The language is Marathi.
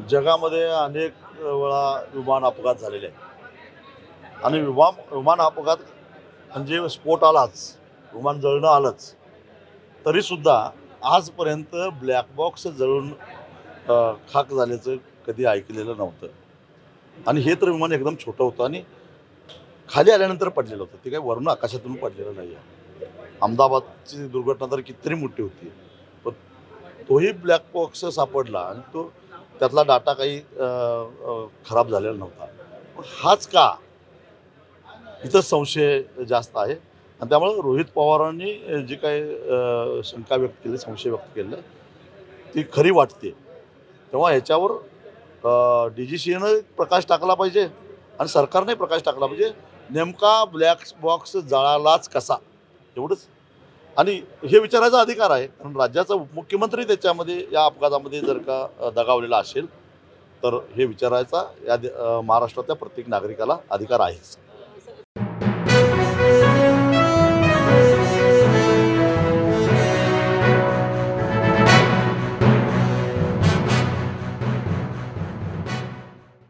जगामध्ये अनेक वेळा विमान अपघात झालेले आहेत आणि विमान अपघात म्हणजे स्फोट आलाच, विमान जळणं आलंच, तरीसुद्धा आजपर्यंत ब्लॅक बॉक्स जळून खाक झाल्याचं कधी ऐकलेलं नव्हतं. आणि हे तर विमान एकदम छोटं होतं आणि खाली आल्यानंतर पडलेलं होतं. ते काही वरून आकाशातून पडलेलं नाही आहे. अहमदाबादची दुर्घटना तर कितीतरी मोठी होती. पण तोही ब्लॅक बॉक्स सापडला आणि तो त्यातला डाटा काही खराब झालेला नव्हता. पण हाच का? इथं संशय जास्त आहे आणि त्यामुळे रोहित पवारांनी जी काही शंका व्यक्त केली, संशय व्यक्त केलं, ती खरी वाटते. तेव्हा ह्याच्यावर डी-जी-सीएनं प्रकाश टाकला पाहिजे आणि सरकारने प्रकाश टाकला पाहिजे. नेमका ब्लॅक बॉक्स जळालाच कसा? एवढंच. आणि हे विचारायचा अधिकार आहे. कारण राज्याचा उपमुख्यमंत्री त्याच्यामध्ये या अपघातामध्ये जर का दगावलेला असेल, तर हे विचारायचा महाराष्ट्रातल्या प्रत्येक नागरिकाला अधिकार आहेच.